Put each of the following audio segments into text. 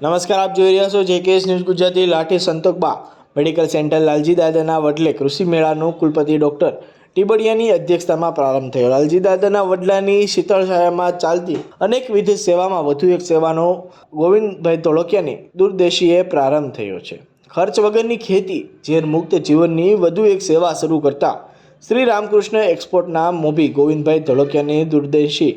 નમસ્કાર, આપ જોઈ રહ્યા છો જેકેએસ ન્યૂઝ ગુજરાતી. લાઠી સંતોકબા મેડિકલ સેન્ટર લાલજી દાદાના વડલે કૃષિ મેળાનો કુલપતિ ડૉક્ટર ટીબડિયાની અધ્યક્ષતામાં પ્રારંભ થયો. લાલજી દાદાના વડલાની શીતળછાયામાં ચાલતી અનેકવિધ સેવામાં વધુ એક સેવાનો ગોવિંદભાઈ ધોળકિયાની દૂરદેશીએ પ્રારંભ થયો છે. ખર્ચ વગરની ખેતી ઝેર મુક્ત જીવનની વધુ એક સેવા શરૂ કરતા શ્રી રામકૃષ્ણ એક્સપોર્ટના મોભી ગોવિંદભાઈ ધોળકિયાની દૂરદેશી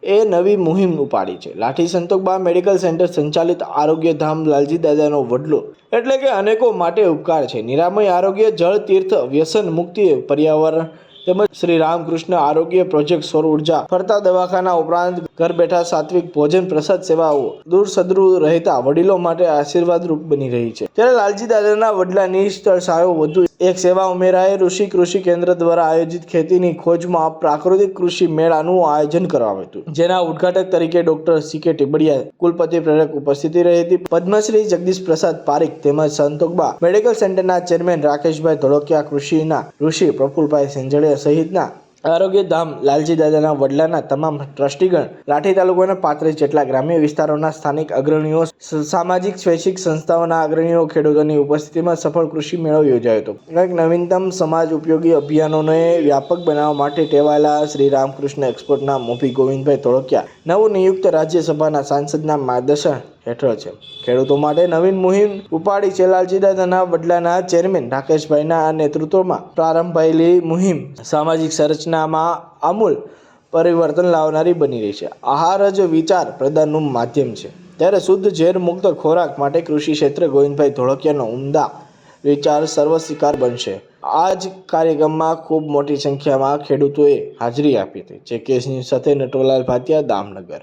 એ નવી મુહિમ ઉપાડી છે. લાઠી સંતોકબા મેડિકલ સેન્ટર સંચાલિત આરોગ્ય ધામ લાલજી દાદાનો વડલો એટલે કે અનેકો માટે ઉપકાર છે. નિરામય આરોગ્ય, જળ તીર્થ, વ્યસન મુક્તિ, પર્યાવરણ તેમજ શ્રી રામકૃષ્ણ આરોગ્ય પ્રોજેક્ટ, સૌર ઉર્જા, ફરતા દવાખાના ઉપરાંત ઘર બેઠા સાત્વિક ભોજન પ્રસાદ સેવાઓ દૂર સદરૂ રહેતા વડીલો માટે આશીર્વાદરૂપ બની રહી છે. ત્યારે લાલજી દાદાના વડલાની સ્થળછાયો વધુ એક સેવા ઉમેરાય. ઋષિ કૃષિ કેન્દ્ર દ્વારા આયોજિત ખેતીની ખોજમાં પ્રાકૃતિક કૃષિ મેળાનું આયોજન કરવામાં આવ્યું, જેના ઉદ્ઘાટક તરીકે ડોક્ટર સી.કે. ટીબડિયા કુલપતિ પ્રેરક ઉપસ્થિતિ રહી હતી. પદ્મશ્રી જગદીશ પ્રસાદ પારીખ તેમજ સંતોકબા મેડિકલ સેન્ટરના ચેરમેન રાકેશભાઈ ધોળકિયા, કૃષિના ઋષિ પ્રફુલભાઈ સેંજળિયા સહિતના આરોગ્ય ધામ લાલજી દાદાના વડલાના તમામ ટ્રસ્ટીગણ, લાઠી તાલુકાના 35 જેટલા ગ્રામ્ય વિસ્તારોના સ્થાનિક અગ્રણીઓ, સામાજિક સ્વૈચ્છિક સંસ્થાઓના અગ્રણીઓ, ખેડૂતોની ઉપસ્થિતિમાં સફળ કૃષિ મેળો યોજાયો હતો. કંઈક નવીનતમ સમાજ ઉપયોગી અભિયાનોને વ્યાપક બનાવવા માટે ટેવાયેલા શ્રી રામકૃષ્ણ એક્સપોર્ટના મોભી ગોવિંદભાઈ ધોળકિયા નવનિયુક્ત રાજ્યસભાના સાંસદના માર્ગદર્શન હેઠળ છે. ખેડૂતો માટે નવીન મુહિમ ઉપાડી છે. લાલજી દાદાના વડલાના ચેરમેન રાકેશભાઈના નેતૃત્વમાં પ્રારંભાયેલી મુહિમ સામાજિક સંરચનામાં આમૂલ પરિવર્તન લાવનારી બની રહી છે. આહાર જ વિચાર પ્રદાનનું માધ્યમ છે, ત્યારે શુદ્ધ ઝેર મુક્ત ખોરાક માટે કૃષિ ક્ષેત્રે ગોવિંદભાઈ ધોળકિયાનો ઉમદા વિચાર સર્વસ્વીકાર બનશે. આ જ કાર્યક્રમમાં ખૂબ મોટી સંખ્યામાં ખેડૂતોએ હાજરી આપી હતી. જેકેએસ ન્યૂઝ સાથે નટવરલાલ ભાટિયા, દામનગર.